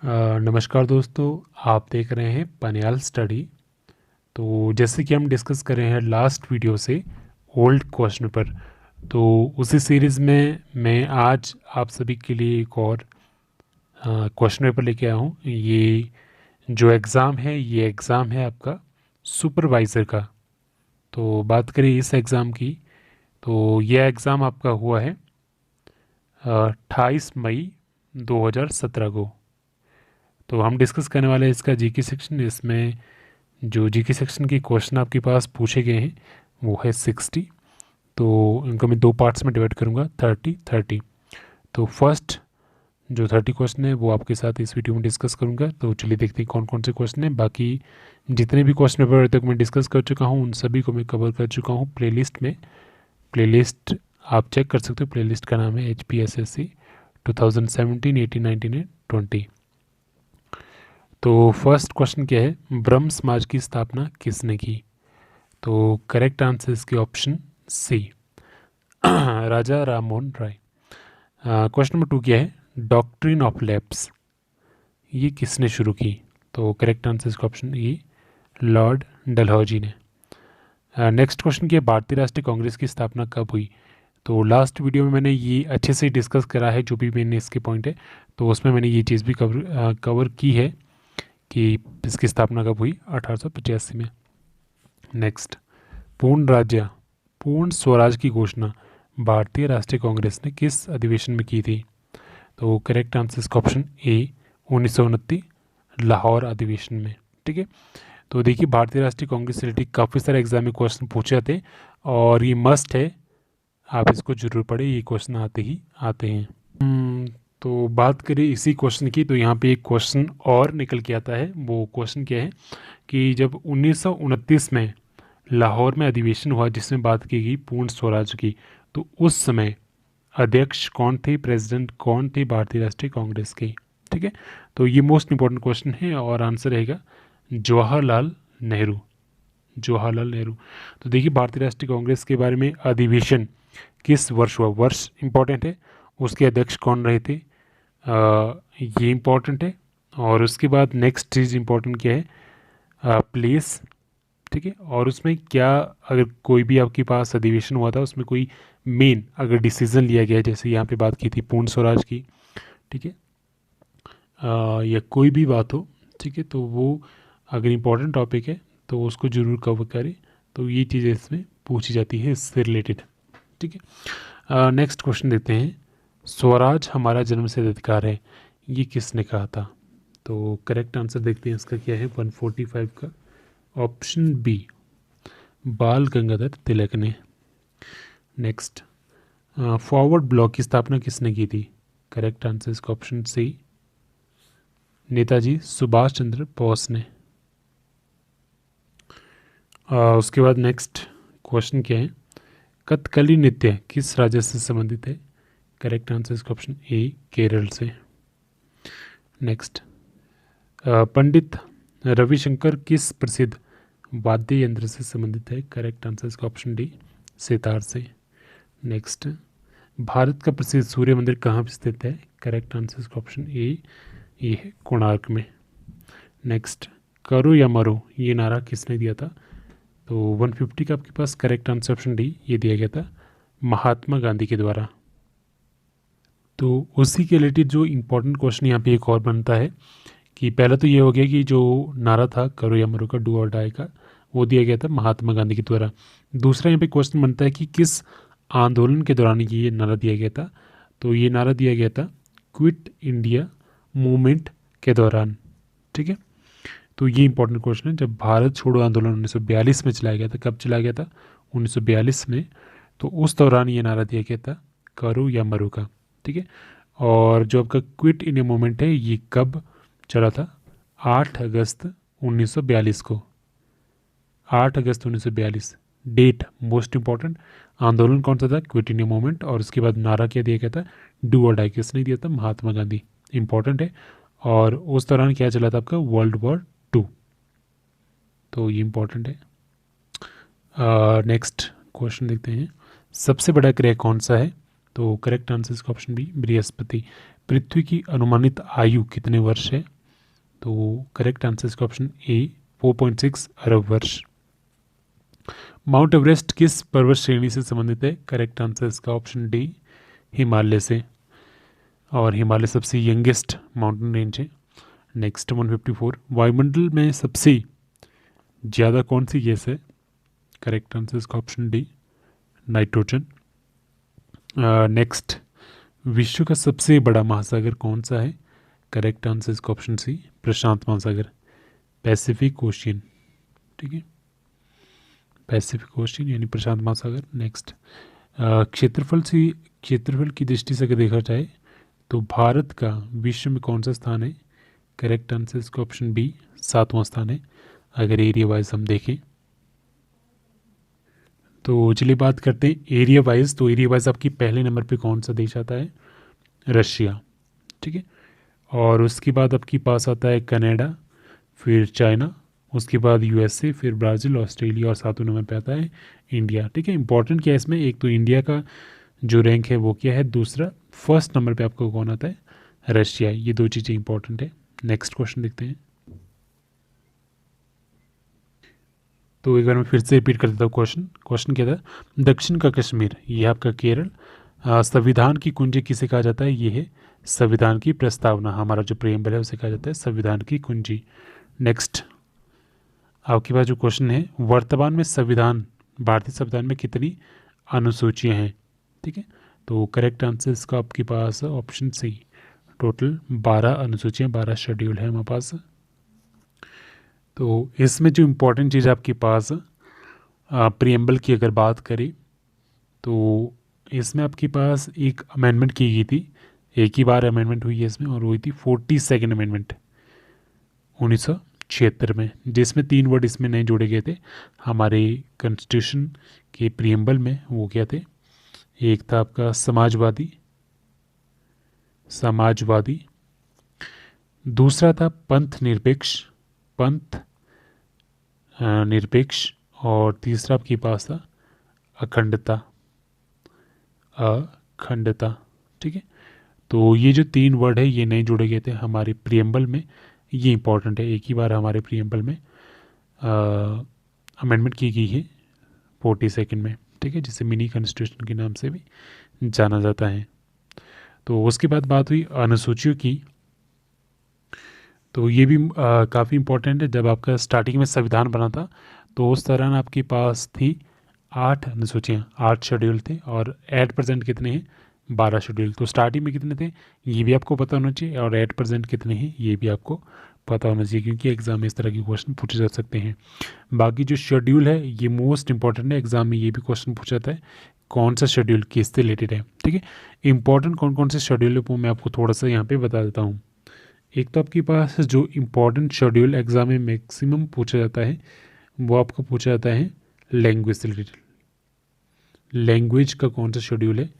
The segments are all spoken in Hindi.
नमस्कार दोस्तों, आप देख रहे हैं पनियाल स्टडी। तो जैसे कि हम डिस्कस कर रहे हैं लास्ट वीडियो से ओल्ड क्वेश्चन पर, तो उसी सीरीज़ में मैं आज आप सभी के लिए एक और क्वेश्चन पेपर लेके आया हूँ। ये जो एग्ज़ाम है, ये एग्ज़ाम है आपका सुपरवाइज़र का। तो बात करें इस एग्ज़ाम की, तो यह एग्ज़ाम आपका हुआ है 28 मई 2017 को। तो हम डिस्कस करने वाले हैं इसका जीके सेक्शन। इसमें जो जीके सेक्शन के क्वेश्चन आपके पास पूछे गए हैं वो है 60। तो इनको मैं दो पार्ट्स में डिवाइड करूँगा, 30-30। तो फर्स्ट जो 30 क्वेश्चन है वो आपके साथ इस वीडियो में डिस्कस करूँगा। तो चलिए देखते हैं कौन कौन से क्वेश्चन हैं। बाकी जितने भी क्वेश्चन पेपर तक मैं डिस्कस कर चुका हूँ उन सभी को मैं कवर कर चुका हूँ प्लेलिस्ट में। प्लेलिस्ट आप चेक कर सकते हो, प्लेलिस्ट का नाम है HPSSC 2017, 18, 19 एंड 20। तो फर्स्ट क्वेश्चन क्या है, ब्रह्म समाज की स्थापना किसने की? तो करेक्ट आंसर इसके ऑप्शन सी, राजा राम मोहन राय। क्वेश्चन नंबर 2 क्या है, डॉक्ट्रिन ऑफ लैप्स ये किसने शुरू की? तो करेक्ट आंसर इसका ऑप्शन ए, लॉर्ड डलहौजी ने। नेक्स्ट क्वेश्चन क्या है, भारतीय राष्ट्रीय कांग्रेस की स्थापना कब हुई? तो लास्ट वीडियो में मैंने ये अच्छे से डिस्कस करा है, जो भी मैंने इसके पॉइंट है, तो उसमें मैंने ये चीज़ भी कवर की है कि इसकी स्थापना कब हुई, 1885 में। नेक्स्ट, पूर्ण राज्य पूर्ण स्वराज की घोषणा भारतीय राष्ट्रीय कांग्रेस ने किस अधिवेशन में की थी? तो करेक्ट आंसर इसका ऑप्शन ए, 1929 लाहौर अधिवेशन में। ठीक है, तो देखिए भारतीय राष्ट्रीय कांग्रेस से रिलेटेड काफ़ी सारे एग्जाम में क्वेश्चन पूछे जाते हैं और ये मस्ट है, आप इसको जरूर पढ़े, ये क्वेश्चन आते ही आते हैं। तो बात करें इसी क्वेश्चन की, तो यहाँ पे एक क्वेश्चन और निकल के आता है। वो क्वेश्चन क्या है कि जब 1929 में लाहौर में अधिवेशन हुआ जिसमें बात की गई पूर्ण स्वराज की, तो उस समय अध्यक्ष कौन थे, प्रेसिडेंट कौन थे भारतीय राष्ट्रीय कांग्रेस के? ठीक है, तो ये मोस्ट इंपॉर्टेंट क्वेश्चन है और आंसर रहेगा जवाहरलाल नेहरू। जवाहरलाल नेहरू। तो देखिए भारतीय राष्ट्रीय कांग्रेस के बारे में अधिवेशन किस वर्ष हुआ, वर्ष इंपॉर्टेंट है, उसके अध्यक्ष कौन रहे थे, ये इंपॉर्टेंट है। और उसके बाद नेक्स्ट चीज़ इंपॉर्टेंट क्या है, प्लेस। ठीक है, और उसमें क्या, अगर कोई भी आपके पास अधिवेशन हुआ था उसमें कोई मेन अगर डिसीजन लिया गया है, जैसे यहाँ पे बात की थी पूर्ण स्वराज की, ठीक है, या कोई भी बात हो, ठीक है, तो वो अगर इम्पोर्टेंट टॉपिक है तो उसको ज़रूर कवर करें। तो ये चीज़ें इसमें पूछी जाती है इससे रिलेटेड। ठीक है, नेक्स्ट क्वेश्चन देखते हैं, स्वराज हमारा जन्मसिद्ध अधिकार है ये किसने कहा था? तो करेक्ट आंसर देखते हैं इसका क्या है, 145 का ऑप्शन बी, बाल गंगाधर तिलक ने। नेक्स्ट, फॉरवर्ड ब्लॉक की स्थापना किसने की थी? करेक्ट आंसर इसका ऑप्शन सी, नेताजी सुभाष चंद्र बोस ने। उसके बाद नेक्स्ट क्वेश्चन क्या है, कथकली नृत्य किस राज्य से संबंधित है? करेक्ट आंसर इसका ऑप्शन ए, केरल से। नेक्स्ट, पंडित रविशंकर किस प्रसिद्ध वाद्य यंत्र से संबंधित है? करेक्ट आंसर इसका ऑप्शन डी, सितार से। नेक्स्ट, भारत का प्रसिद्ध सूर्य मंदिर कहाँ पर स्थित है? करेक्ट आंसर इसका ऑप्शन ए, ये है कोणार्क में। नेक्स्ट, करो या मरो ये नारा किसने दिया था? तो 150 का आपके पास करेक्ट आंसर ऑप्शन डी, ये दिया गया था महात्मा गांधी के द्वारा। तो उसी के रिलेटेड जो इम्पोर्टेंट क्वेश्चन यहाँ पे एक और बनता है कि पहला तो ये हो गया कि जो नारा था करो या मरो का, डू और डाई का, वो दिया गया था महात्मा गांधी के द्वारा। दूसरा यहाँ पे क्वेश्चन बनता है कि किस आंदोलन के दौरान ये नारा दिया गया था? तो ये नारा दिया गया था क्विट इंडिया मूवमेंट के दौरान। ठीक है, तो ये इंपॉर्टेंट क्वेश्चन है, जब भारत छोड़ो आंदोलन 1942 में चलाया गया था, कब चलाया गया था? 1942 में। तो उस दौरान ये नारा दिया गया था करो या मरो का। ठीक है, और जो आपका क्विट इंडिया मूवमेंट है ये कब चला था? 8 अगस्त 1942 को। 8 अगस्त 1942 डेट मोस्ट इंपॉर्टेंट। आंदोलन कौन सा था? Quit India movement. और उसके बाद नारा क्या दिया गया था? डू और डाई। किसने दिया था? महात्मा गांधी। इंपॉर्टेंट है। और उस दौरान क्या चला था आपका? World war 2। तो ये इंपॉर्टेंट है। नेक्स्ट क्वेश्चन देखते हैं, सबसे बड़ा ग्रह कौन सा है? तो करेक्ट आंसर इसका ऑप्शन बी, बृहस्पति। पृथ्वी की अनुमानित आयु कितने वर्ष है? तो करेक्ट आंसर इसका ऑप्शन ए 4.6 अरब वर्ष। माउंट एवरेस्ट किस पर्वत श्रेणी से संबंधित है? करेक्ट आंसर इसका ऑप्शन डी हिमालय से, और हिमालय सबसे यंगेस्ट माउंटेन रेंज है। नेक्स्ट 154, वायुमंडल में सबसे ज़्यादा कौन सी गैस है? करेक्ट आंसर इसका ऑप्शन डी नाइट्रोजन। नेक्स्ट, विश्व का सबसे बड़ा महासागर कौन सा है? करेक्ट आंसर इसका ऑप्शन सी प्रशांत महासागर, पैसिफिक ओशियन। ठीक है, पैसिफिक ओशियन यानी प्रशांत महासागर। नेक्स्ट, क्षेत्रफल की दृष्टि से अगर देखा जाए तो भारत का विश्व में कौन सा स्थान है? करेक्ट आंसर इसका ऑप्शन बी 7वां स्थान है अगर एरिया वाइज हम देखें तो। चलिए बात करते हैं एरिया वाइज। तो एरिया वाइज आपकी पहले नंबर पे कौन सा देश आता है? रशिया। ठीक है, और उसके बाद आपके पास आता है कनाडा, फिर चाइना, उसके बाद यूएसए, फिर ब्राज़ील, ऑस्ट्रेलिया, और 7वें नंबर पे आता है इंडिया। ठीक है, इंपॉर्टेंट क्या है इसमें? एक तो इंडिया का जो रैंक है वो क्या है, दूसरा फर्स्ट नंबर पे आपको कौन आता है? रशिया। ये दो चीज़ें इंपॉर्टेंट है। नेक्स्ट क्वेश्चन देखते हैं। तो एक बार मैं फिर से रिपीट कर देता हूँ क्वेश्चन क्या था? दक्षिण का कश्मीर, ये आपका केरल, संविधान की कुंजी किसे कहा जाता है? ये है संविधान की प्रस्तावना, हमारा जो प्रेम्बल है उसे कहा जाता है संविधान की कुंजी। नेक्स्ट, आपके पास जो क्वेश्चन है, वर्तमान में भारतीय संविधान में कितनी अनुसूचियां हैं? ठीक है, तो करेक्ट आंसर इसका आपके पास ऑप्शन सी टोटल 12 अनुसूचियां, 12 शेड्यूल है हमारे पास। तो इसमें जो इम्पोर्टेंट चीज़ आपके पास प्रियम्बल की अगर बात करें तो इसमें आपके पास एक अमेंडमेंट की गई थी, एक ही बार अमेंडमेंट हुई है इसमें, और हुई थी 42nd अमेंडमेंट 1976 में, जिसमें 3 वर्ड इसमें नए जोड़े गए थे हमारे कॉन्स्टिट्यूशन के प्रियम्बल में। वो क्या थे? एक था आपका समाजवादी, दूसरा था पंथ निरपेक्ष, और तीसरा आपके पास था अखंडता। ठीक है, तो ये जो 3 वर्ड है ये नए जोड़े गए थे हमारे प्रियम्बल में। ये इंपॉर्टेंट है, एक ही बार हमारे प्रियम्बल में अमेंडमेंट की गई है 42nd में। ठीक है, जिसे मिनी कॉन्स्टिट्यूशन के नाम से भी जाना जाता है। तो उसके बाद बात हुई अनुसूचियों की, तो ये भी काफ़ी इम्पोर्टेंट है। जब आपका स्टार्टिंग में संविधान बना था तो उस दौरान आपके पास थी 8 अनुसूचियाँ, 8 शेड्यूल थे, और एट प्रेजेंट कितने हैं? 12 शेड्यूल। तो स्टार्टिंग में कितने थे ये भी आपको पता होना चाहिए, और एट प्रेजेंट कितने हैं ये भी आपको पता होना चाहिए, क्योंकि एग्ज़ाम में इस तरह के क्वेश्चन पूछे जा सकते हैं। बाकी जो शेड्यूल है ये मोस्ट इंपॉर्टेंट है, एग्ज़ाम में ये भी क्वेश्चन पूछा जाता है कौन सा शेड्यूल किससे रिलेटेड है। ठीक है, इंपॉर्टेंट कौन कौन से शेड्यूल है वो मैं आपको थोड़ा सा यहाँ पे बता देता हूँ। एक तो आपके पास जो इम्पोर्टेंट शेड्यूल एग्ज़ाम में मैक्सिमम पूछा जाता है वो आपको पूछा जाता है लैंग्वेज से रिलेटेड। लैंग्वेज का कौन सा शेड्यूल है?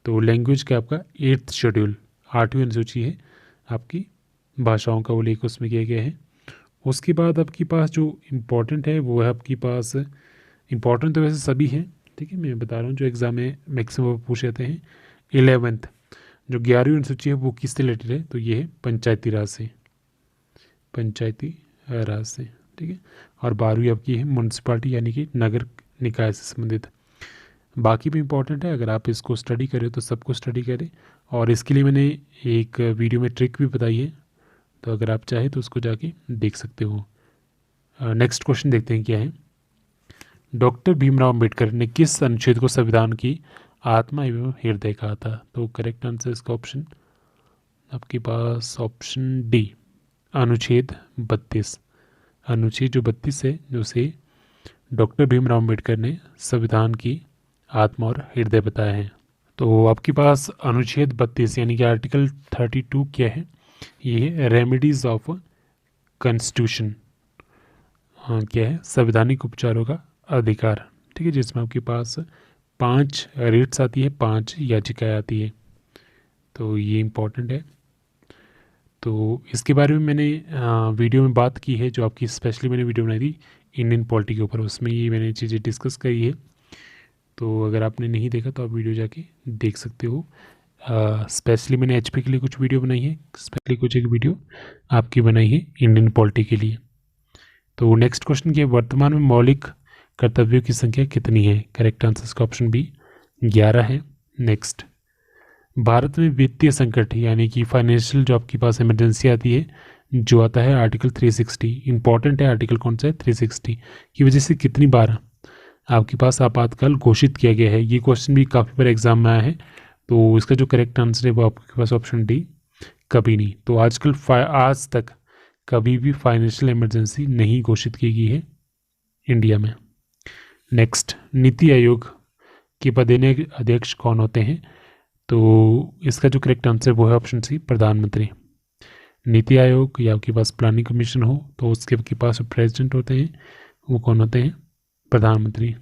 तो लैंग्वेज का आपका 8th शेड्यूल, 8वीं अनुसूची है आपकी भाषाओं का, वो लेकर उसमें किया गया है। उसके बाद आपके पास जो इम्पोर्टेंट है वो है आपके पास, इम्पोर्टेंट तो वैसे सभी हैं, ठीक है, मैं बता रहा हूँ जो एग्ज़ाम में मैक्सिमम पूछे जाते हैं। 11th जो 11वीं अनुसूची है वो किससे रिलेटेड है? तो ये है पंचायती राज से, ठीक है। और 12वीं आपकी है म्यूनसिपालिटी यानी कि नगर निकाय से संबंधित। बाकी भी इम्पोर्टेंट है, अगर आप इसको स्टडी करें तो सबको स्टडी करें, और इसके लिए मैंने एक वीडियो में ट्रिक भी बताई है, तो अगर आप चाहें तो उसको जाके देख सकते हो। नेक्स्ट क्वेश्चन देखते हैं क्या है। डॉक्टर भीमराव अम्बेडकर ने किस अनुच्छेद को संविधान की आत्मा एवं हृदय कहा था? तो करेक्ट आंसर इसका ऑप्शन आपके पास ऑप्शन डी अनुच्छेद 32। अनुच्छेद जो 32 है उसे डॉक्टर भीमराव अम्बेडकर ने संविधान की आत्मा और हृदय बताया है। तो आपके पास अनुच्छेद 32 यानी कि आर्टिकल 32 क्या है? ये है रेमेडीज ऑफ कॉन्स्टिट्यूशन, क्या है? संवैधानिक उपचारों का अधिकार। ठीक है, जिसमें आपके पास 5 रेट्स आती है, 5 याचिकाएँ आती है, तो ये इम्पोर्टेंट है। तो इसके बारे में मैंने वीडियो में बात की है, जो आपकी स्पेशली मैंने वीडियो बनाई थी इंडियन पॉलिटी के ऊपर, उसमें ये मैंने चीज़ें डिस्कस करी है। तो अगर आपने नहीं देखा तो आप वीडियो जाके देख सकते हो। स्पेशली मैंने एचपी के लिए कुछ वीडियो बनाई है, स्पेशली कुछ एक वीडियो आपकी बनाई है इंडियन पॉलिटी के लिए। तो नेक्स्ट क्वेश्चन ये, वर्तमान में मौलिक कर्तव्यों की संख्या कितनी है? करेक्ट आंसर इसका ऑप्शन बी 11 है। नेक्स्ट, भारत में वित्तीय संकट यानी कि फाइनेंशियल जो आपके पास इमरजेंसी आती है, जो आता है आर्टिकल 360, इंपॉर्टेंट है आर्टिकल कौन सा है? 360 की वजह से कितनी बार आपके पास आपातकाल घोषित किया गया है? ये क्वेश्चन भी काफ़ी बार एग्जाम में आया है, तो इसका जो करेक्ट आंसर है वो आपके पास ऑप्शन डी, कभी नहीं। तो आजकल आज तक कभी भी फाइनेंशियल इमरजेंसी नहीं घोषित की गई है इंडिया में। नेक्स्ट, नीति आयोग के पदेन अध्यक्ष कौन होते हैं? तो इसका जो करेक्ट आंसर वो है ऑप्शन सी, प्रधानमंत्री। नीति आयोग या आपके पास प्लानिंग कमीशन हो तो उसके आपके पास प्रेसिडेंट होते हैं, वो कौन होते हैं? प्रधानमंत्री।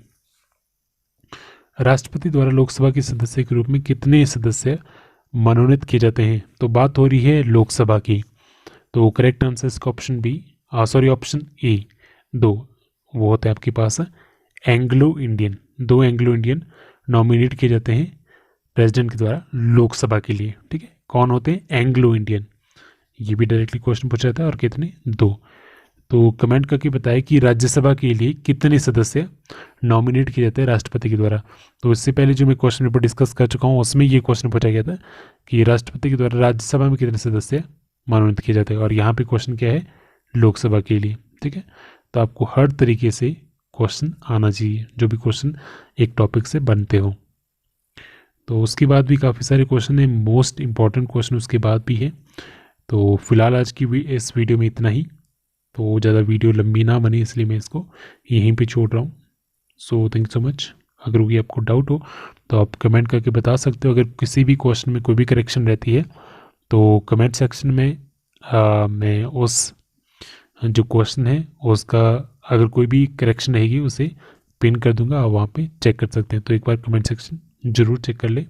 राष्ट्रपति द्वारा लोकसभा के सदस्य के रूप में कितने सदस्य मनोनीत किए जाते हैं? तो बात हो रही है लोकसभा की, तो करेक्ट आंसर इसका ऑप्शन बी, ऑप्शन ए 2। वो होता है आपके पास Anglo Indian, 2 Anglo Indian nominate किए जाते हैं प्रेसिडेंट के द्वारा लोकसभा के लिए। ठीक है, कौन होते हैं? Anglo Indian. ये भी डायरेक्टली क्वेश्चन पूछा जाता है, और कितने? 2। तो कमेंट करके बताएं कि राज्यसभा के लिए कितने सदस्य नॉमिनेट किए जाते हैं राष्ट्रपति के द्वारा। तो इससे पहले जो मैं क्वेश्चन पेपर डिस्कस कर चुका हूँ उसमें ये क्वेश्चन पूछा गया था कि राष्ट्रपति के द्वारा राज्यसभा में कितने सदस्य मनोनीत किए जाते हैं, और यहाँ पे क्वेश्चन क्या है? लोकसभा के लिए। ठीक है, तो आपको हर तरीके से क्वेश्चन आना चाहिए जो भी क्वेश्चन एक टॉपिक से बनते हो। तो उसके बाद भी काफ़ी सारे क्वेश्चन है, मोस्ट इंपॉर्टेंट क्वेश्चन उसके बाद भी है। तो फिलहाल आज की इस वीडियो में इतना ही, तो ज़्यादा वीडियो लंबी ना बने इसलिए मैं इसको यहीं पे छोड़ रहा हूँ। So thank you so much. अगर कोई आपको डाउट हो तो आप कमेंट करके बता सकते हो। अगर किसी भी क्वेश्चन में कोई भी करेक्शन रहती है तो कमेंट सेक्शन में मैं उस जो क्वेश्चन है उसका अगर कोई भी करेक्शन रहेगी उसे पिन कर दूंगा, आप वहाँ पे चेक कर सकते हैं। तो एक बार कमेंट सेक्शन ज़रूर चेक कर ले।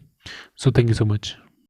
So thank you so much.